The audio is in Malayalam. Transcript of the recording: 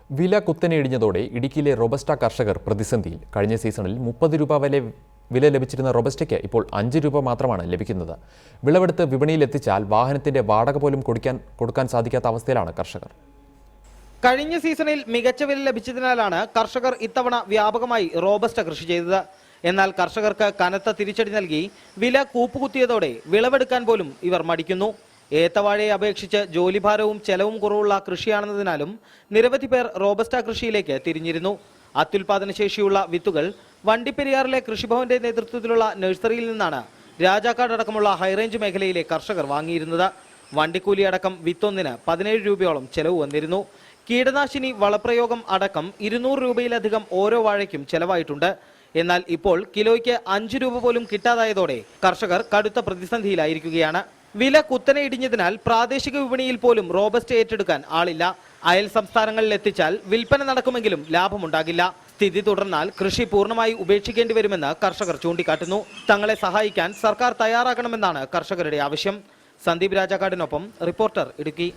വില കുത്തനെ ഇടിഞ്ഞതോടെ ഇടുക്കിയിലെ റോബസ്റ്റ കർഷകർ പ്രതിസന്ധിയിൽ. കഴിഞ്ഞ സീസണിൽ 30 രൂപ വില ലഭിച്ചിരുന്ന റോബസ്റ്റയ്ക്ക് ഇപ്പോൾ 5 രൂപ മാത്രമാണ് ലഭിക്കുന്നത്. വിളവെടുത്ത് വിപണിയിൽ എത്തിച്ചാൽ വാഹനത്തിന്റെ വാടക പോലും കൊടുക്കാൻ സാധിക്കാത്ത അവസ്ഥയിലാണ് കർഷകർ. കഴിഞ്ഞ സീസണിൽ മികച്ച വില ലഭിച്ചതിനാലാണ് കർഷകർ ഇത്തവണ വ്യാപകമായി റോബസ്റ്റ കൃഷി ചെയ്തത്. എന്നാൽ കർഷകർക്ക് കനത്ത തിരിച്ചടി നൽകി വില കൂപ്പുകുത്തിയതോടെ വിളവെടുക്കാൻ പോലും ഇവർ മടിക്കുന്നു. ഏത്തവാഴയെ അപേക്ഷിച്ച് ജോലിഭാരവും ചെലവും കുറവുള്ള കൃഷിയാണെന്നതിനാലും നിരവധി പേർ റോബസ്റ്റ കൃഷിയിലേക്ക് തിരിഞ്ഞിരുന്നു. അത്യുൽപാദന ശേഷിയുള്ള വിത്തുകൾ വണ്ടിപ്പെരിയാറിലെ കൃഷിഭവന്റെ നേതൃത്വത്തിലുള്ള നഴ്സറിയിൽ നിന്നാണ് രാജാക്കാട് അടക്കമുള്ള ഹൈറേഞ്ച് മേഖലയിലെ കർഷകർ വാങ്ങിയിരുന്നത്. വണ്ടിക്കൂലി അടക്കം വിത്തൊന്നിന് 17 രൂപയോളം ചെലവ് വന്നിരുന്നു. കീടനാശിനി വളപ്രയോഗം അടക്കം 200 രൂപയിലധികം ഓരോ വാഴയ്ക്കും ചെലവായിട്ടുണ്ട്. എന്നാൽ ഇപ്പോൾ കിലോയ്ക്ക് 5 രൂപ പോലും കിട്ടാതായതോടെ കർഷകർ കടുത്ത പ്രതിസന്ധിയിലായിരിക്കുകയാണ്. വില കുത്തനെ ഇടിഞ്ഞതിനാൽ പ്രാദേശിക വിപണിയിൽ പോലും റോബസ്റ്റ ഏറ്റെടുക്കാൻ ആളില്ല. അയൽ സംസ്ഥാനങ്ങളിൽ എത്തിച്ചാൽ വിൽപ്പന നടക്കുമെങ്കിലും ലാഭമുണ്ടാകില്ല. സ്ഥിതി തുടർന്നാൽ കൃഷി പൂർണ്ണമായി ഉപേക്ഷിക്കേണ്ടി വരുമെന്ന് കർഷകർ ചൂണ്ടിക്കാട്ടുന്നു. തങ്ങളെ സഹായിക്കാൻ സർക്കാർ തയ്യാറാകണമെന്നാണ് കർഷകരുടെ ആവശ്യം. സന്ദീപ് രാജാക്കാടിനൊപ്പം റിപ്പോർട്ടർ, ഇടുക്കി.